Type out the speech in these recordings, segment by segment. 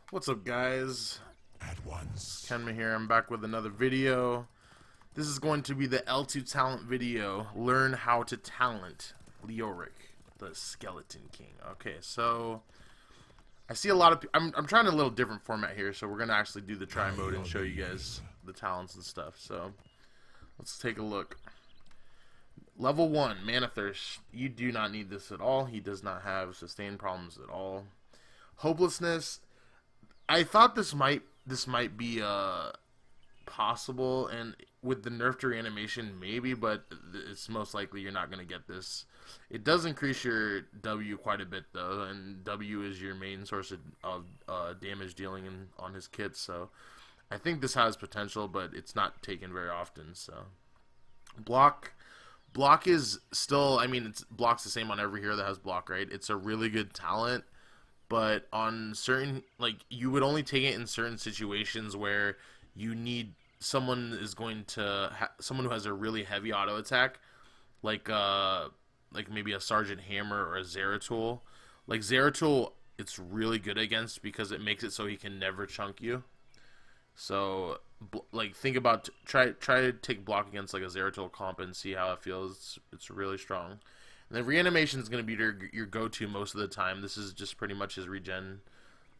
What's up, guys? At once. Kenma here. I'm back with another video. This is going to be the L2 talent video. Learn how to talent Leoric, the Skeleton King. Okay, so I see a lot of. I'm trying a little different format here, so we're gonna actually do the try mode and show you guys the talents and stuff. So let's take a look. Level 1, Mana Thirst. You do not need this at all. He does not have sustain problems at all. Hopelessness. I thought this might be possible, and with the nerf to reanimation maybe, but it's most likely you're not going to get this. It does increase your W quite a bit though, and W is your main source of damage dealing on his kits, so I think this has potential, but it's not taken very often. So block is still, I mean, it's block's the same on every hero that has block, right? It's a really good talent. But on certain, like, you would only take it in certain situations where you need someone is going to someone who has a really heavy auto attack, like maybe a Sergeant Hammer or a Zeratul. Like Zeratul, it's really good against because it makes it so he can never chunk you. So like think about try to take block against like a Zeratul comp and see how it feels. It's really strong. And then reanimation is going to be your go-to most of the time. This is just pretty much his regen.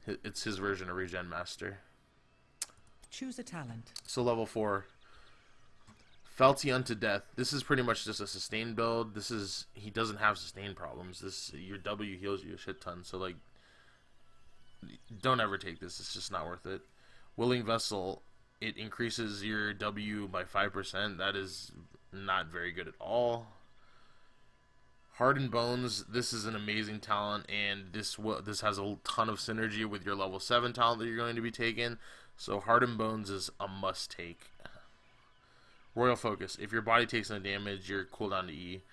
It's his version of regen master. Choose a talent. So level 4, Felty unto death. This is pretty much just a sustain build. This is, he doesn't have sustain problems. This, your W heals you a shit ton. So like, don't ever take this. It's just not worth it. Willing Vessel. It increases your W by 5%. That is not very good at all. Hardened Bones, this is an amazing talent, and this has a ton of synergy with your level 7 talent that you're going to be taking. So Hardened Bones is a must take. Royal Focus, if your body takes no damage, you're cooldown to E.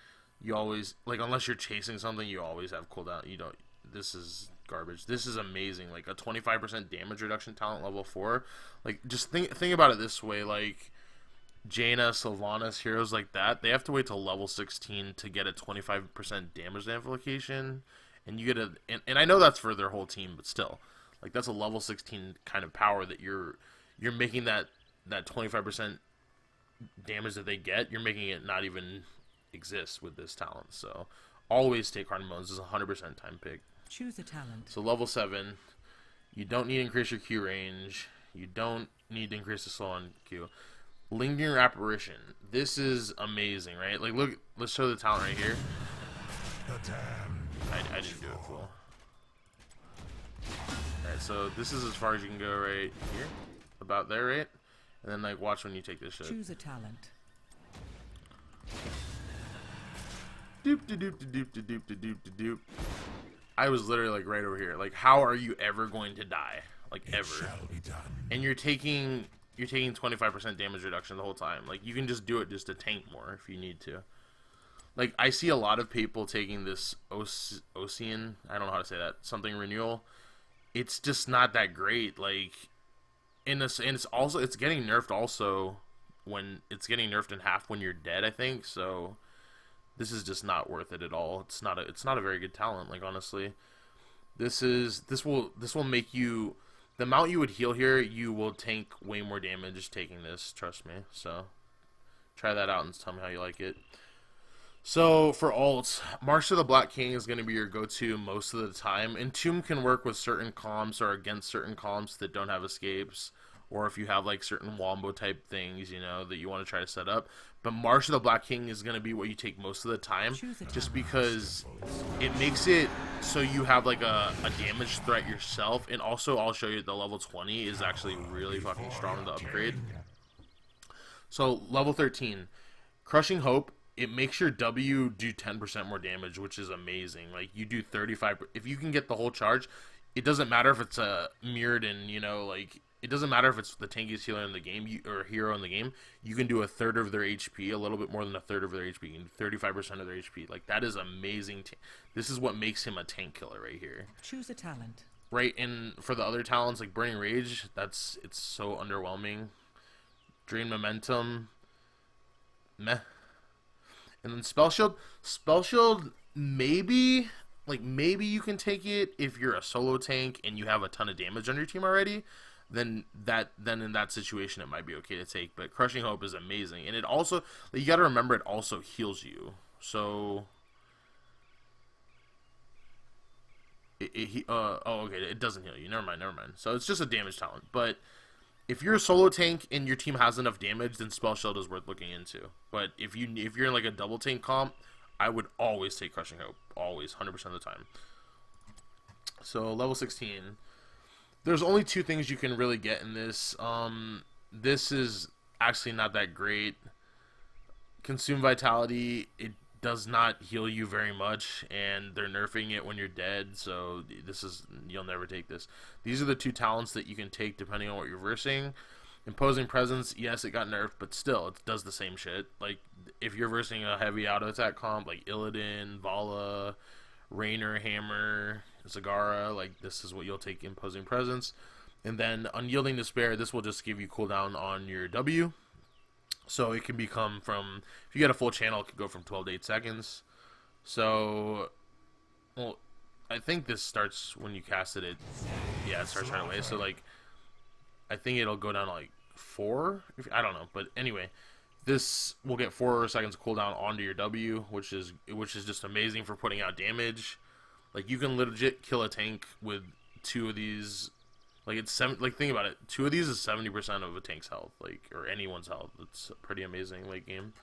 You always, like, unless you're chasing something, you always have cooldown. You don't, this is garbage. This is amazing. Like a 25% damage reduction talent level 4. Like, just think about it this way, like Jaina, Sylvanas, heroes like that, they have to wait till level 16 to get a 25% damage amplification, and you get a, and I know that's for their whole team, but still, like that's a level 16 kind of power that you're making that 25% damage that they get, you're making it not even exist with this talent. So always take Hardened Bones. This is 100% time pick. Choose a talent. So level 7, you don't need to increase your Q range. You don't need to increase the slow on Q. Lingering Apparition. This is amazing, right? Like, look, let's show the talent right here. I didn't do it full. Alright, so this is as far as you can go right here. About there, right? And then, like, watch when you take this shit. Choose a talent. Doop de doop de doop de doop de doop de doop. I was literally, like, right over here. Like, how are you ever going to die? Like, ever. And you're taking 25% damage reduction the whole time. Like, you can just do it just to tank more if you need to. Like, I see a lot of people taking this Ocean, I don't know how to say that, something renewal. It's just not that great. Like, and it's getting nerfed also when it's getting nerfed in half when you're dead, I think. So this is just not worth it at all. It's not a very good talent, like, honestly. This will make you, the amount you would heal here, you will tank way more damage taking this, trust me. So try that out and tell me how you like it. So for ults, March of the Black King is going to be your go-to most of the time. Entomb can work with certain comps or against certain comps that don't have escapes, or if you have like certain wombo type things, you know, that you want to try to set up. But March of the Black King is going to be what you take most of the time, just because it makes it so you have like a damage threat yourself. And also, I'll show you the level 20 is actually really fucking strong to upgrade. So level 13, Crushing Hope. It makes your W do 10% more damage, which is amazing. Like, you do 35, if you can get the whole charge, it doesn't matter if it's a mirrored and, you know, like, it doesn't matter if it's the tankiest healer in the game or hero in the game. You can do a third of their HP, a little bit more than a third of their HP. You can do 35% of their HP. Like, that is amazing. This is what makes him a tank killer right here. Choose a talent. Right, and for the other talents, like Burning Rage, it's so underwhelming. Drain Momentum, meh. And then Spell Shield maybe like maybe you can take it if you're a solo tank and you have a ton of damage on your team already. Then in that situation it might be okay to take. But Crushing Hope is amazing, and it also, like, you got to remember, it also heals you. So oh, okay, it doesn't heal you. Never mind. So it's just a damage talent. But if you're a solo tank and your team has enough damage, then Spell Shield is worth looking into. But if you're in like a double tank comp, I would always take Crushing Hope, always, 100% of the time. So level 16. There's only 2 things you can really get in this. This is actually not that great. Consume Vitality, it does not heal you very much, and they're nerfing it when you're dead, so you'll never take this. These are the 2 talents that you can take depending on what you're versing. Imposing Presence, yes, it got nerfed, but still, it does the same shit. Like, if you're versing a heavy auto attack comp like Illidan, Vala, Raynor, Hammer, Zagara, like, this is what you'll take Imposing Presence. And then Unyielding Despair, this will just give you cooldown on your W. So it can become from, if you get a full channel, it could go from 12 to 8 seconds. So, well, I think this starts when you cast it. Yeah, it starts right away. So, like, I think it'll go down to, like, 4. I don't know. But anyway, this will get 4 seconds of cooldown onto your W, which is just amazing for putting out damage. Like, you can legit kill a tank with 2 of these. Like, think about it. 2 of these is 70% of a tank's health, like, or anyone's health. It's pretty amazing late game.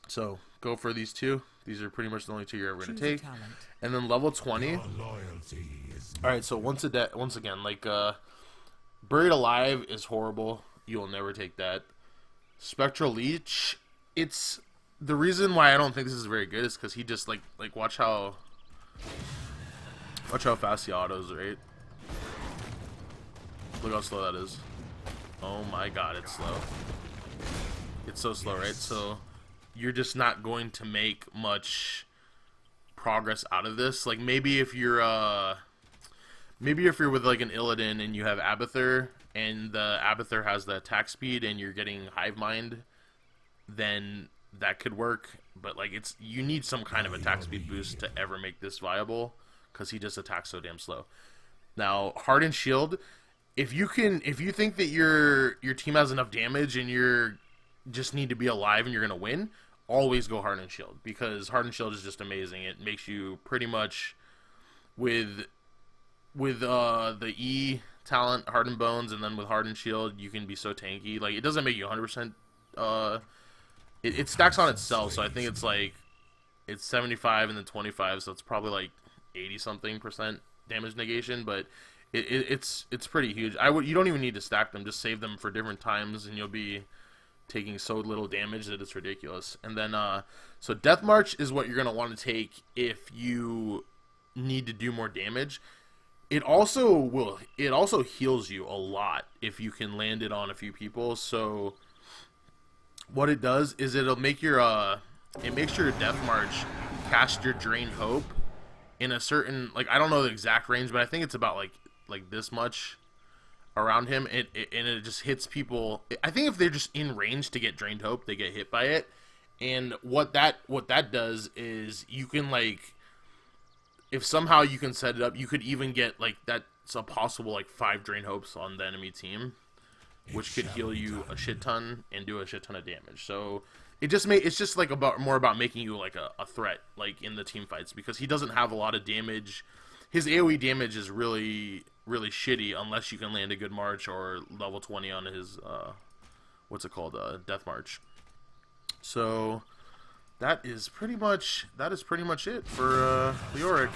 So go for these 2. These are pretty much the only 2 you're ever gonna take. And then level 20. All right. So once again, like, Buried Alive is horrible. You will never take that. Spectral Leech. It's the reason why I don't think this is very good is because he just like watch how fast he autos, right? Look how slow that is. Oh my god, it's slow. It's so slow, right? So you're just not going to make much progress out of this. Like, maybe if you're with like an Illidan and you have Abathur and the Abathur has the attack speed and you're getting Hive Mind, then that could work. But like, you need some kind of attack speed boost to ever make this viable because he just attacks so damn slow. Now, Hardened Shield, if you think that your team has enough damage and you're just need to be alive and you're gonna win, always go Hardened Shield, because Hardened Shield is just amazing. It makes you pretty much with the E talent, Hardened Bones, and then with Hardened Shield, you can be so tanky. Like, it doesn't make you 100%. It stacks on itself, so I think it's like it's 75 and then 25, so it's probably like 80-something% damage negation, but it's pretty huge. You don't even need to stack them; just save them for different times, and you'll be taking so little damage that it's ridiculous. And then, so Death March is what you're gonna want to take if you need to do more damage. It also heals you a lot if you can land it on a few people. So what it does is it makes your Death March cast your Drain Hope in a certain, like, I don't know the exact range, but I think it's about like this much around him. And it just hits people. I think if they're just in range to get Drained Hope, they get hit by it. And what that does is you can, like, if somehow you can set it up, you could even get, like, that's a possible, like, 5 Drain Hopes on the enemy team, which could heal you a shit ton and do a shit ton of damage. So it's just like more about making you like a threat, like, in the team fights, because he doesn't have a lot of damage. His AoE damage is really, really shitty unless you can land a good March or level 20 on his what's it called, Death March. So that is pretty much it for Leoric.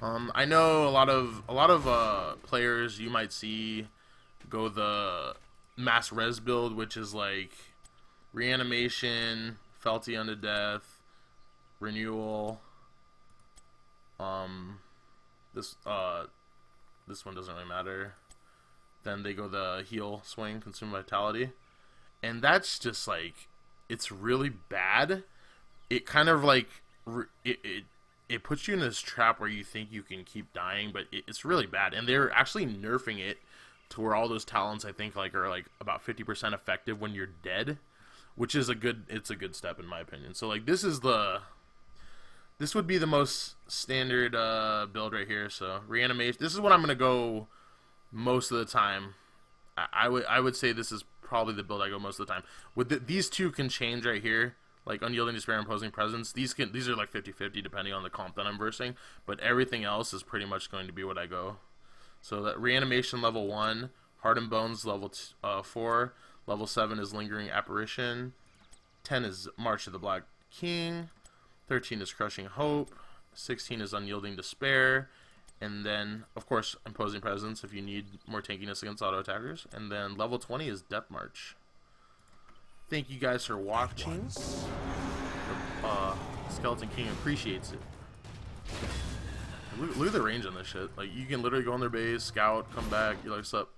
I know a lot of players you might see go the mass res build, which is like reanimation, Felty unto death, renewal. This one doesn't really matter. Then they go the heal swing, consume vitality, and that's just like, it's really bad. It kind of like it puts you in this trap where you think you can keep dying, but it's really bad. And they're actually nerfing it to where all those talents, I think, like, are like about 50% effective when you're dead, which is a good step in my opinion. So like, this is the This would be the most standard build right here. So reanimation. This is what I'm gonna go most of the time. I would say this is probably the build I go most of the time. These two can change right here, like Unyielding Despair, Imposing Presence. These are like 50-50 depending on the comp that I'm versing. But everything else is pretty much going to be what I go. So that reanimation level 1, Heart and Bones level 4, level 7 is Lingering Apparition, 10 is March of the Black King, 13 is Crushing Hope, 16 is Unyielding Despair, and then, of course, Imposing Presence if you need more tankiness against auto attackers. And then level 20 is Death March. Thank you guys for watching. Skeleton King appreciates it. Look at the range on this shit. Like, you can literally go on their base, scout, come back. You're like, what's up?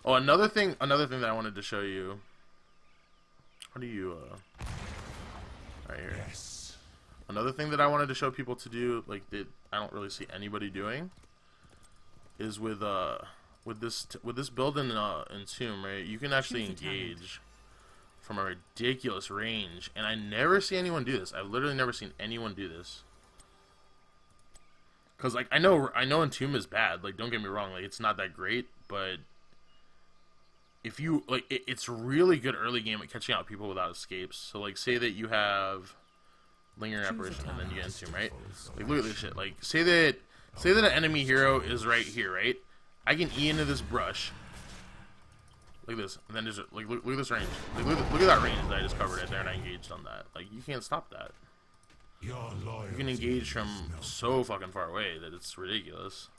Oh, another thing that I wanted to show you. How do you, right here. Yes. Another thing that I wanted to show people to do, like, that I don't really see anybody doing, is with this build in Tomb, right? You can actually engage from a ridiculous range, and I never see anyone do this. I've literally never seen anyone do this. Cause like I know Entomb is bad. Like, don't get me wrong, like it's not that great, but if you like, it's really good early game at catching out people without escapes. So like, say that you have Lingering Apparition and then you get Entomb, right? Like, look at this shit. Like, say that an enemy hero is right here, right? I can E into this brush. Look at this, and then there's like look at this range. Like, look at that range that I just covered right there, and I engaged on that. Like, you can't stop that. You can engage from so fucking far away that it's ridiculous.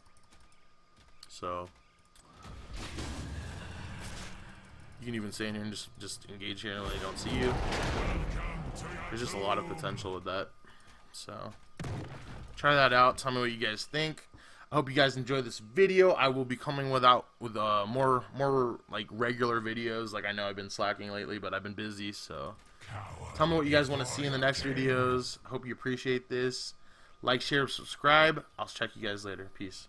So you can even stay in here and just engage here when they don't see you. There's just a lot of potential with that. So try that out. Tell me what you guys think. I hope you guys enjoyed this video. I will be coming with more like regular videos. Like, I know I've been slacking lately, but I've been busy, so tell me what you guys want to see in the next videos. I hope you appreciate this. Like, share, subscribe. I'll check you guys later. Peace.